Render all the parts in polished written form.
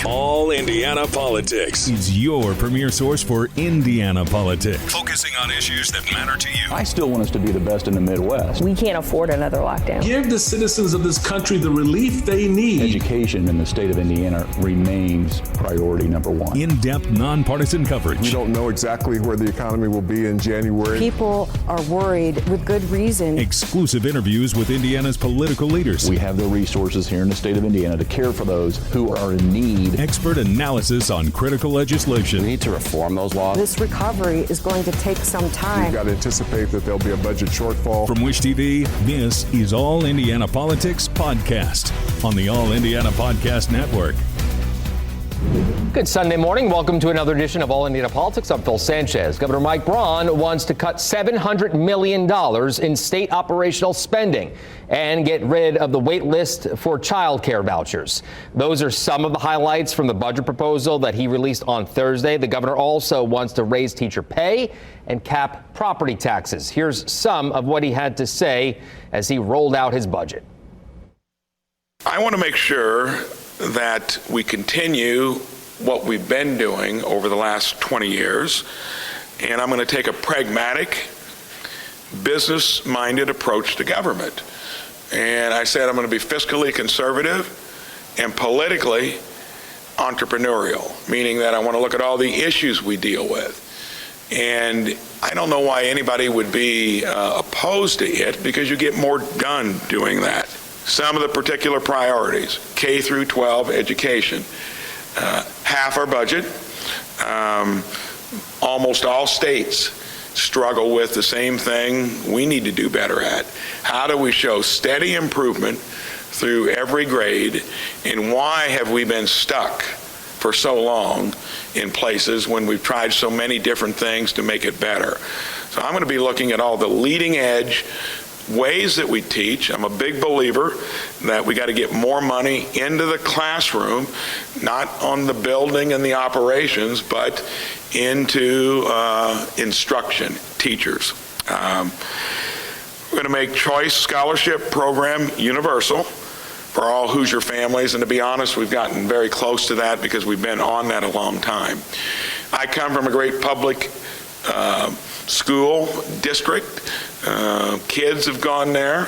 All Indiana Politics is your premier source for Indiana politics, focusing on issues that matter to you. I still want us to be the best in the Midwest. We can't afford another lockdown. Give the citizens of this country the relief they need. Education in the state of Indiana remains priority number one. In-depth, nonpartisan coverage. We don't know exactly where the economy will be in January. People are worried with good reason. Exclusive interviews with Indiana's political leaders. We have the resources here in the state of Indiana to care for those who are in need. Expert analysis on critical legislation. We need to reform those laws. This recovery is going to take some time. We've got to anticipate that there'll be a budget shortfall. From Wish TV, this is All Indiana Politics Podcast on the All Indiana Podcast Network. Good Sunday morning. Welcome to another edition of All Indiana Politics. I'm Phil Sanchez. Governor Mike Braun wants to cut $700 million in state operational spending and get rid of the wait list for childcare vouchers. Those are some of the highlights from the budget proposal that he released on Thursday. The governor also wants to raise teacher pay and cap property taxes. Here's some of what he had to say as he rolled out his budget. I want to make sure that we continue what we've been doing over the last 20 years, and I'm going to take a pragmatic, business-minded approach to government. And I said I'm going to be fiscally conservative and politically entrepreneurial, meaning that I want to look at all the issues we deal with. And I don't know why anybody would be opposed to it, because you get more done doing that. Some of the particular priorities: K through 12 education, half our budget. Almost all states struggle with the same thing we need to do better at. How do we show steady improvement through every grade, and why have we been stuck for so long in places when we've tried so many different things to make it better? So I'm going to be looking at all the leading edge ways that we teach. I'm a big believer that we got to get more money into the classroom, not on the building and the operations, but into instruction, teachers. We're going to make Choice Scholarship Program universal for all Hoosier families, and to be honest, we've gotten very close to that because we've been on that a long time. I come from a great public school district. Kids have gone there,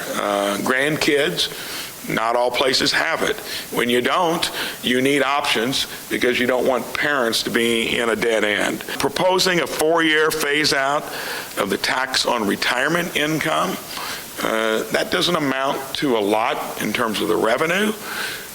grandkids. Not all places have it. When you don't, you need options because you don't want parents to be in a dead end. Proposing a 4-year phase out of the tax on retirement income. That doesn't amount to a lot in terms of the revenue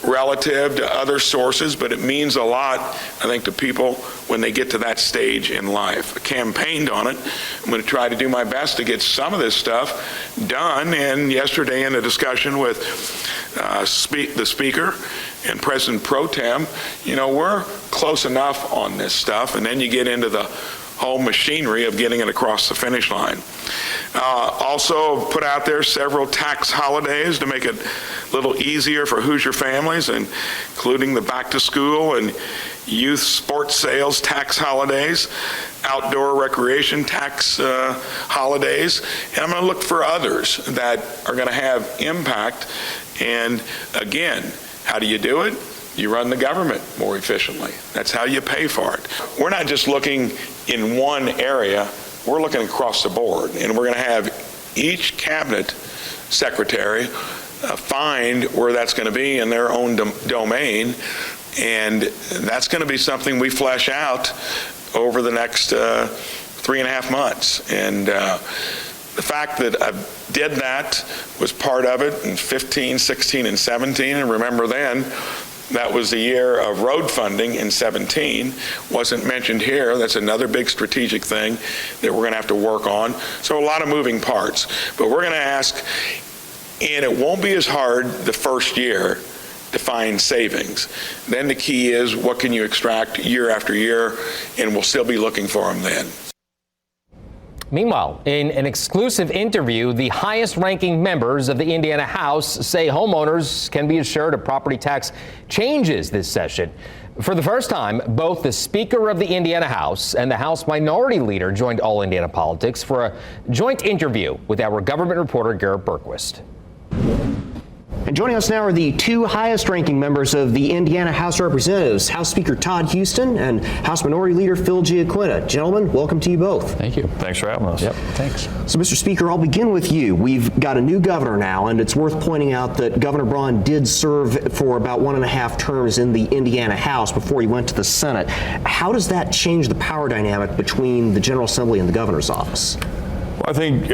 relative to other sources, but it means a lot, I think, to people when they get to that stage in life. I campaigned on it. I'm going to try to do my best to get some of this stuff done. And yesterday in a discussion with the Speaker and President Pro Tem, we're close enough on this stuff, and then you get into the whole machinery of getting it across the finish line. Also put out there several tax holidays to make it a little easier for Hoosier families, including the back to school and youth sports sales tax holidays, outdoor recreation tax holidays, and I'm going to look for others that are going to have impact. And again, how do you do it? You run the government more efficiently. That's how you pay for it. We're not just looking in one area, we're looking across the board, and we're going to have each cabinet secretary find where that's going to be in their own domain, and that's going to be something we flesh out over the next 3.5 months. And the fact that I did that was part of it in 15, 16, and 17, and remember then, that was the year of road funding in 17. Wasn't mentioned here. That's another big strategic thing that we're going to have to work on. So a lot of moving parts. But we're going to ask, and it won't be as hard the first year to find savings. Then the key is, what can you extract year after year, and we'll still be looking for them then. Meanwhile, in an exclusive interview, the highest-ranking members of the Indiana House say homeowners can be assured of property tax changes this session. For the first time, both the Speaker of the Indiana House and the House Minority Leader joined All Indiana Politics for a joint interview with our government reporter, Garrett Berquist. And joining us now are the two highest-ranking members of the Indiana House of Representatives, House Speaker Todd Houston and House Minority Leader Phil Giaquinta. Gentlemen, welcome to you both. Thank you. Thanks for having us. Yep, thanks. So, Mr. Speaker, I'll begin with you. We've got a new governor now, and it's worth pointing out that Governor Braun did serve for about 1.5 terms in the Indiana House before he went to the Senate. How does that change the power dynamic between the General Assembly and the governor's office? Well, I think,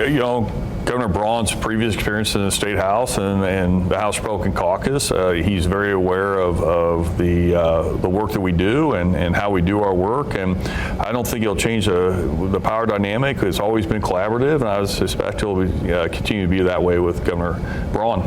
Governor Braun's previous experience in the State House and the House Republican Caucus, he's very aware of the work that we do and how we do our work, and I don't think it'll change the power dynamic. It's always been collaborative, and I suspect it'll continue to be that way with Governor Braun.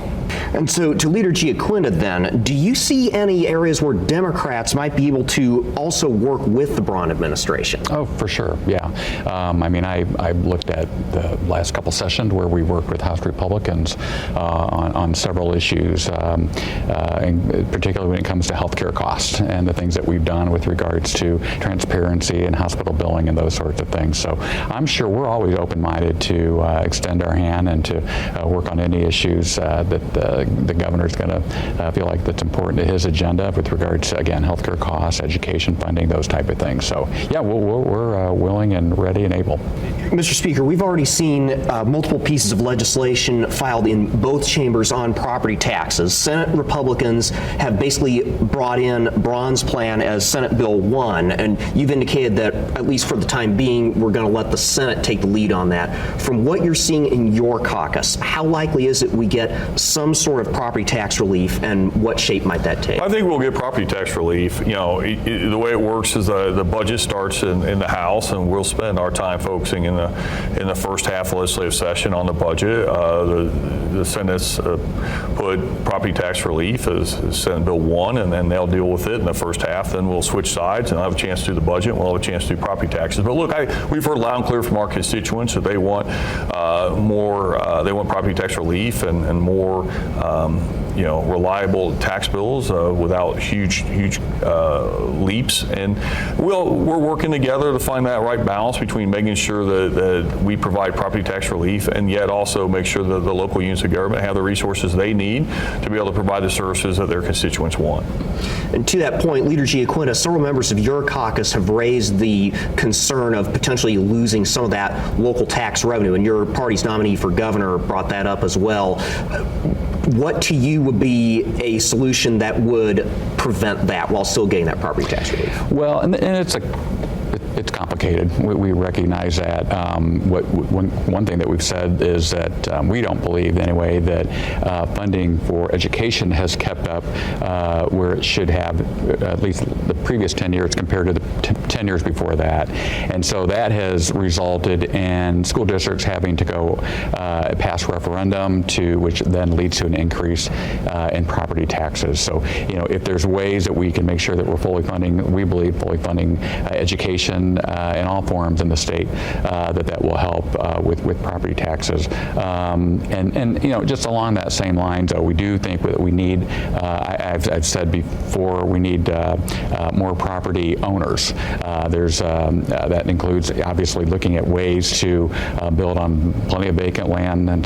And so, to Leader Giaquinta then, do you see any areas where Democrats might be able to also work with the Braun administration? Oh, for sure, yeah. I looked at the last couple sessions where we worked with House Republicans on several issues, and particularly when it comes to healthcare costs and the things that we've done with regards to transparency and hospital billing and those sorts of things. So I'm sure we're always open-minded to extend our hand and to work on any issues that the governor's going to feel like that's important to his agenda with regards to, again, healthcare costs, education funding, those type of things. So yeah, we're willing and ready and able. Mr. Speaker, we've already seen multiple pieces of legislation filed in both chambers on property taxes. Senate Republicans have basically brought in Braun's plan as Senate Bill 1, and you've indicated that, at least for the time being, we're going to let the Senate take the lead on that. From what you're seeing in your caucus, how likely is it we get some sort of property tax relief, and what shape might that take? I think we'll get property tax relief. The way it works is the budget starts in the House, and we'll spend our time focusing in the first half of the legislative session on the budget. The Senate's put property tax relief as Senate Bill 1, and then they'll deal with it in the first half. Then we'll switch sides, and I'll have a chance to do the budget, and we'll have a chance to do property taxes. But look, we've heard loud and clear from our constituents that they want more. They want property tax relief and more, reliable tax bills without huge leaps. And we're working together to find that right balance between making sure that we provide property tax relief and yet also make sure that the local units of government have the resources they need to be able to provide the services that their constituents want. And to that point, Leader Giaquinta, several members of your caucus have raised the concern of potentially losing some of that local tax revenue, and your party's nominee for governor brought that up as well. What to you would be a solution that would prevent that while still getting that property tax relief? Well, and it's complicated. We recognize that. One thing that we've said is that we don't believe, anyway, that funding for education has kept up where it should have, at least the previous 10 years compared to the 10 years before that. And so that has resulted in school districts having to go pass referendum, which then leads to an increase in property taxes. So, if there's ways that we can make sure that we're fully funding education in all forms in the state, that will help with property taxes. And just along that same lines, we do think that we need, I've said before, we need more property owners. That includes obviously looking at ways to build on plenty of vacant land and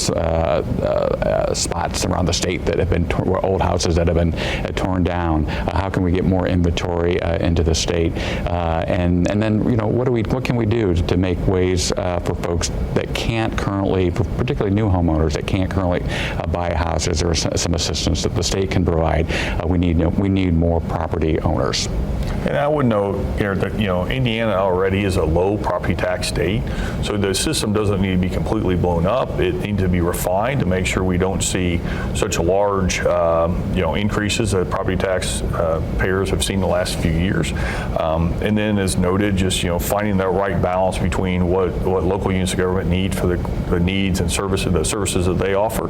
spots around the state that have been old houses that have been torn down. How can we get more inventory into the state? And then what can we do to make ways for folks that can't currently, particularly new homeowners that can't currently buy houses? There is some assistance that the state can provide. We need more property owners. And I would note, Garrett, that Indiana already is a low property tax state, so the system doesn't need to be completely blown up. It needs to be refined to make sure we don't see such large, increases that property tax payers have seen the last few years. And then, as noted, just finding the right balance between what local units of government need for the needs and services that they offer,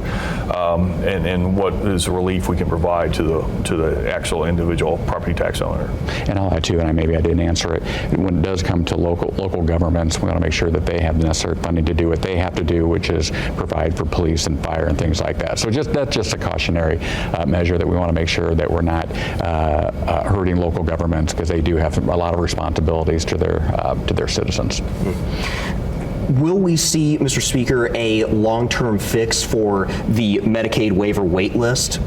and what is the relief we can provide to the actual individual property tax owner. And I'll add too, and maybe I didn't answer it, when it does come to local governments, we want to make sure that they have the necessary funding to do what they have to do, which is provide for police and fire and things like that. So that's just a cautionary measure that we want to make sure that we're not hurting local governments, because they do have a lot of responsibilities to their citizens. Will we see, Mr. Speaker, a long-term fix for the Medicaid waiver wait list?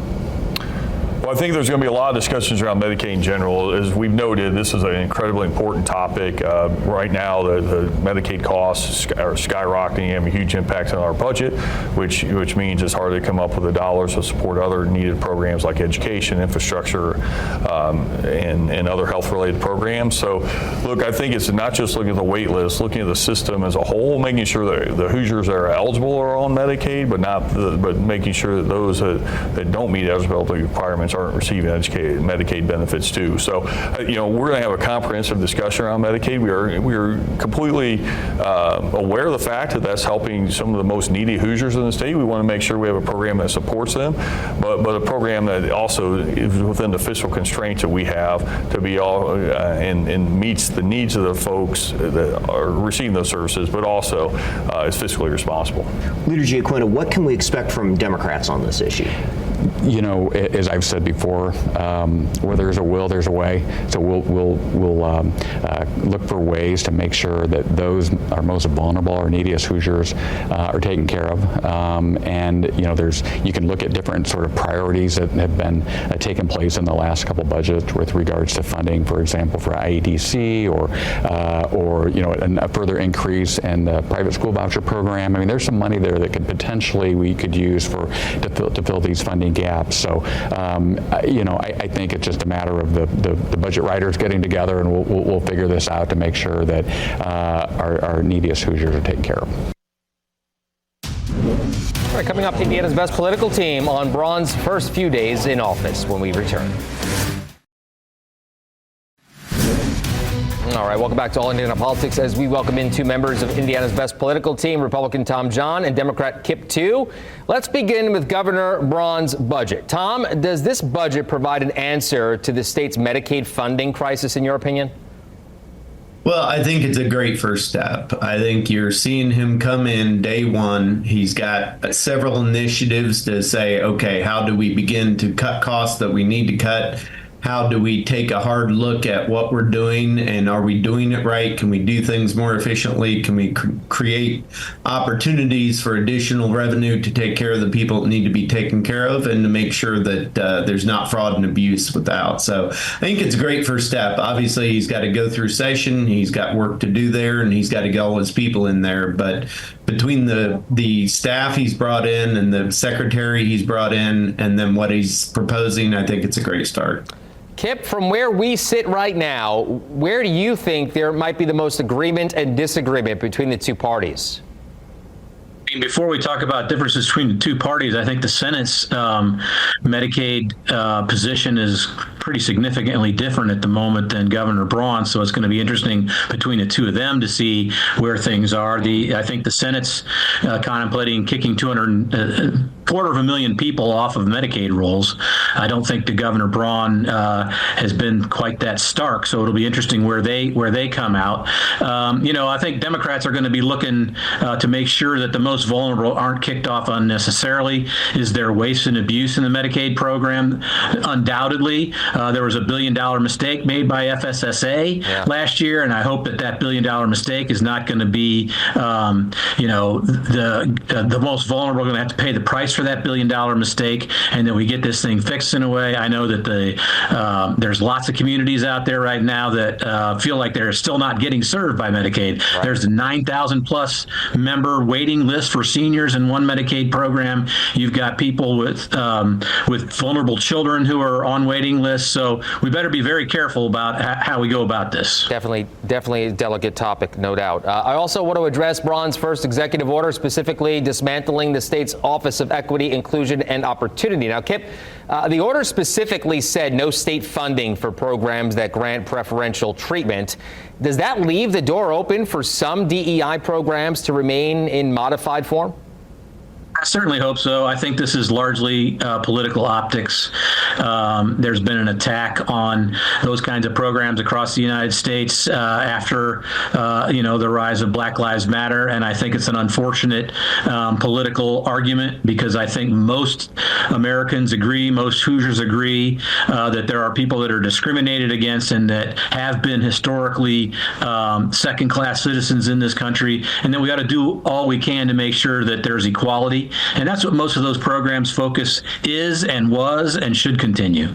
Well, I think there's going to be a lot of discussions around Medicaid in general. As we've noted, this is an incredibly important topic. Right now, the Medicaid costs are skyrocketing, having a huge impact on our budget, which means it's hard to come up with the dollars to support other needed programs like education, infrastructure, and other health-related programs. So, look, I think it's not just looking at the wait list, looking at the system as a whole, making sure that the Hoosiers that are eligible are on Medicaid, but making sure that those that don't meet eligibility requirements aren't receiving Medicaid benefits too. So, we're going to have a comprehensive discussion around Medicaid. We are completely aware of the fact that that's helping some of the most needy Hoosiers in the state. We want to make sure we have a program that supports them, but a program that also is within the fiscal constraints that we have to be all and meets the needs of the folks that are receiving those services, but also is fiscally responsible. Leader Giaquino, what can we expect from Democrats on this issue? As I've said before, where there's a will, there's a way. So we'll look for ways to make sure that those are most vulnerable or neediest Hoosiers are taken care of. You can look at different sort of priorities that have been taken place in the last couple budgets with regards to funding, for example, for IEDC or a further increase in the private school voucher program. I mean, there's some money there that we could use to fill these funding gaps. So, I think it's just a matter of the budget writers getting together, and we'll figure this out to make sure that our neediest Hoosiers are taken care of. All right, coming up, Indiana's best political team on Braun's first few days in office when we return. All right, welcome back to All Indiana Politics as we welcome in two members of Indiana's best political team, Republican Tom John and Democrat Kip Tu. Let's begin with Governor Braun's budget. Tom, does this budget provide an answer to the state's Medicaid funding crisis, in your opinion? Well, I think it's a great first step. I think you're seeing him come in day one. He's got several initiatives to say, okay, how do we begin to cut costs that we need to cut? How do we take a hard look at what we're doing, and are we doing it right? Can we do things more efficiently? Can we create opportunities for additional revenue to take care of the people that need to be taken care of, and to make sure that there's not fraud and abuse without? So I think it's a great first step. Obviously, he's got to go through session. He's got work to do there, and he's got to get all his people in there. But between the staff he's brought in and the secretary he's brought in and then what he's proposing, I think it's a great start. Kip, from where we sit right now, where do you think there might be the most agreement and disagreement between the two parties? Before we talk about differences between the two parties, I think the Senate's Medicaid position is pretty significantly different at the moment than Governor Braun. So it's going to be interesting between the two of them to see where things are. I think the Senate's contemplating kicking 250,000 people off of Medicaid rolls. I don't think the Governor Braun has been quite that stark. So it'll be interesting where they come out. I think Democrats are going to be looking to make sure that the most vulnerable aren't kicked off unnecessarily. Is there waste and abuse in the Medicaid program? Undoubtedly. There was $1 billion mistake made by FSSA last year, and I hope that $1 billion mistake is not going to be, the most vulnerable are going to have to pay the price for that $1 billion mistake, and that we get this thing fixed in a way. I know that there's lots of communities out there right now that feel like they're still not getting served by Medicaid. Right. There's a 9,000 plus member waiting list for seniors in one Medicaid program. You've got people with vulnerable children who are on waiting lists. So we better be very careful about how we go about this. Definitely a delicate topic, no doubt. I also want to address Braun's first executive order, specifically dismantling the state's Office of Equity, Inclusion, and Opportunity. Now, Kip, the order specifically said no state funding for programs that grant preferential treatment. Does that leave the door open for some DEI programs to remain in modified form? I certainly hope so. I think this is largely political optics. There's been an attack on those kinds of programs across the United States after, the rise of Black Lives Matter. And I think it's an unfortunate political argument, because I think most Americans agree, most Hoosiers agree that there are people that are discriminated against and that have been historically second-class citizens in this country, and that we got to do all we can to make sure that there's equality. And that's what most of those programs focus is and was and should continue.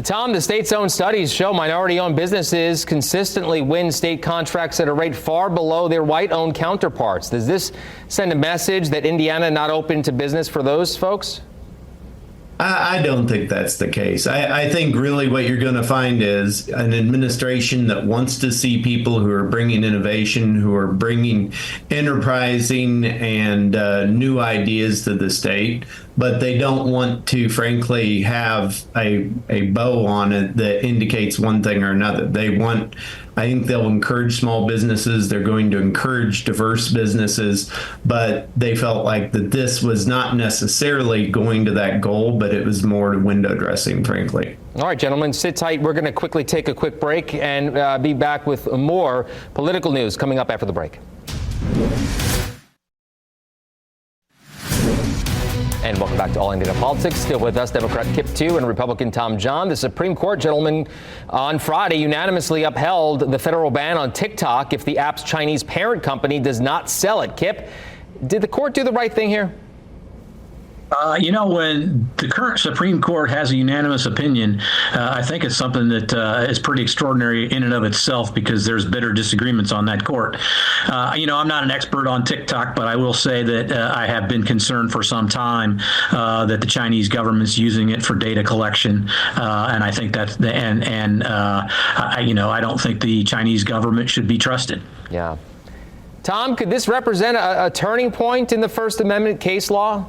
Tom, the state's own studies show minority-owned businesses consistently win state contracts at a rate far below their white-owned counterparts. Does this send a message that Indiana not open to business for those folks? I don't think that's the case. I think really what you're going to find is an administration that wants to see people who are bringing innovation, who are bringing enterprising and new ideas to the state, but they don't want to, frankly, have a bow on it that indicates one thing or another. I think they'll encourage small businesses. They're going to encourage diverse businesses, but they felt like that this was not necessarily going to that goal, but it was more to window dressing, frankly. All right, gentlemen, sit tight. We're going to quickly take a quick break and be back with more political news coming up after the break. And welcome back to All Indiana Politics. Still with us, Democrat Kip Tu and Republican Tom John. The Supreme Court, gentlemen, on Friday unanimously upheld the federal ban on TikTok if the app's Chinese parent company does not sell it. Kip, did the court do the right thing here? When the current Supreme Court has a unanimous opinion, I think it's something that is pretty extraordinary in and of itself because there's bitter disagreements on that court. I'm not an expert on TikTok, but I will say that I have been concerned for some time that the Chinese government's using it for data collection, and I think that's I don't think the Chinese government should be trusted. Yeah, Tom, could this represent a turning point in the First Amendment case law?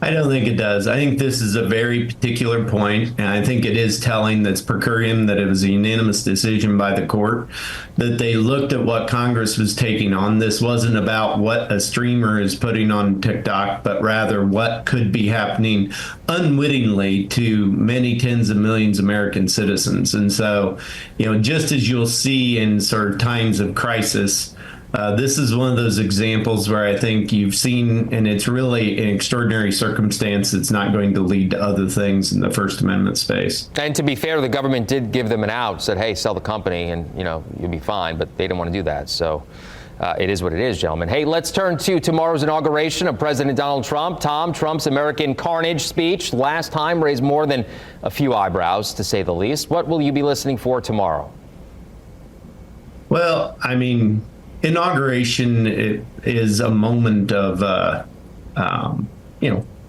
I don't think it does. I think this is a very particular point, and I think it is telling that's per curiam that it was a unanimous decision by the court, that they looked at what Congress was taking on. This wasn't about what a streamer is putting on TikTok, but rather what could be happening unwittingly to many tens of millions of American citizens. And so, just as you'll see in sort of times of crisis, this is one of those examples where I think you've seen, and it's really an extraordinary circumstance that's not going to lead to other things in the First Amendment space. And to be fair, the government did give them an out, said, hey, sell the company and, you'll be fine. But they didn't want to do that. So it is what it is, gentlemen. Hey, let's turn to tomorrow's inauguration of President Donald Trump. Tom, Trump's American Carnage speech last time raised more than a few eyebrows, to say the least. What will you be listening for tomorrow? Well, inauguration is a moment of,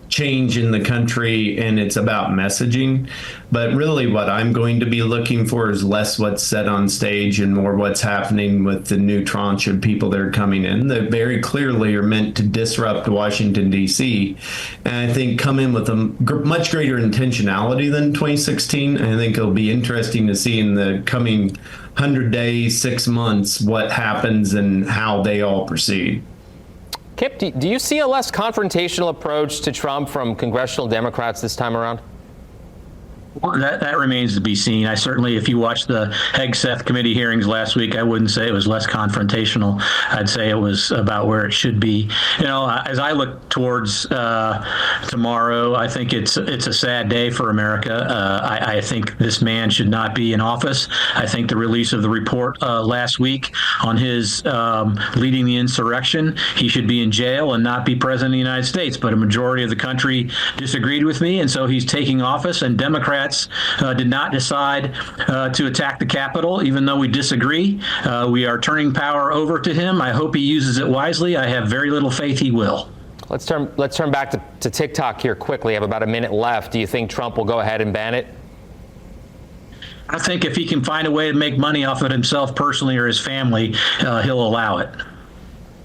change in the country, and it's about messaging. But really what I'm going to be looking for is less what's said on stage and more what's happening with the new tranche of people that are coming in that very clearly are meant to disrupt Washington, D.C. And I think come in with a much greater intentionality than 2016. I think it'll be interesting to see in the coming 100 days, 6 months, what happens and how they all proceed. Kip, do you see a less confrontational approach to Trump from congressional Democrats this time around? Well, that remains to be seen. I certainly, if you watched the Hegseth committee hearings last week, I wouldn't say it was less confrontational. I'd say it was about where it should be. As I look towards tomorrow, I think it's a sad day for America. I think this man should not be in office. I think the release of the report last week on his leading the insurrection, he should be in jail and not be president of the United States. But a majority of the country disagreed with me, and so he's taking office, and Democrats did not decide to attack the Capitol, even though we disagree. We are turning power over to him. I hope he uses it wisely. I have very little faith he will. Let's turn back to TikTok here quickly. I have about a minute left. Do you think Trump will go ahead and ban it? I think if he can find a way to make money off it himself personally or his family, he'll allow it.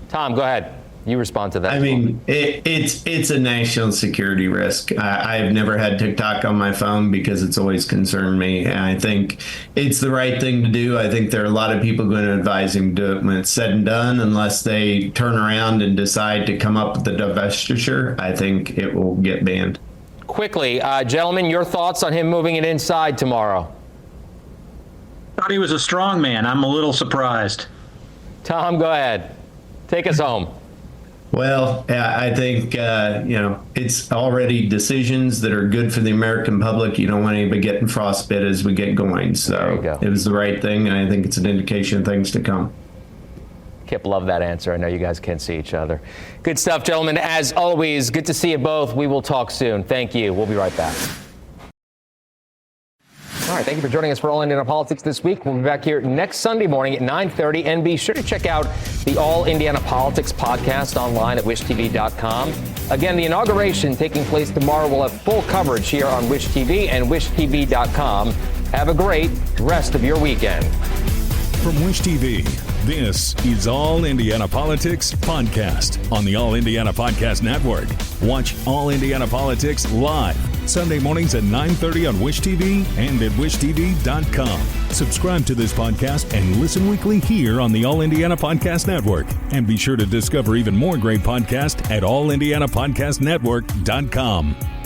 Tom, go ahead. You respond to that. It's a national security risk. I've never had TikTok on my phone because it's always concerned me. And I think it's the right thing to do. I think there are a lot of people going to advise him to do it when it's said and done, unless they turn around and decide to come up with the divestiture. I think it will get banned. Quickly, gentlemen, your thoughts on him moving it inside tomorrow? Thought he was a strong man. I'm a little surprised. Tom, go ahead. Take us home. Well, I think, it's already decisions that are good for the American public. You don't want anybody getting frostbite as we get going. So it was the right thing, and I think it's an indication of things to come. Kip, love that answer. I know you guys can't see each other. Good stuff, gentlemen. As always, good to see you both. We will talk soon. Thank you. We'll be right back. All right, thank you for joining us for All Indiana Politics this week. We'll be back here next Sunday morning at 9:30. And be sure to check out the All Indiana Politics podcast online at wishtv.com. Again, the inauguration taking place tomorrow will have full coverage here on Wish TV and wishtv.com. Have a great rest of your weekend. From Wish TV, this is All Indiana Politics Podcast on the All Indiana Podcast Network. Watch All Indiana Politics live Sunday mornings at 9:30 on Wish TV and at wishtv.com. Subscribe to this podcast and listen weekly here on the All Indiana Podcast Network. And be sure to discover even more great podcasts at allindianapodcastnetwork.com.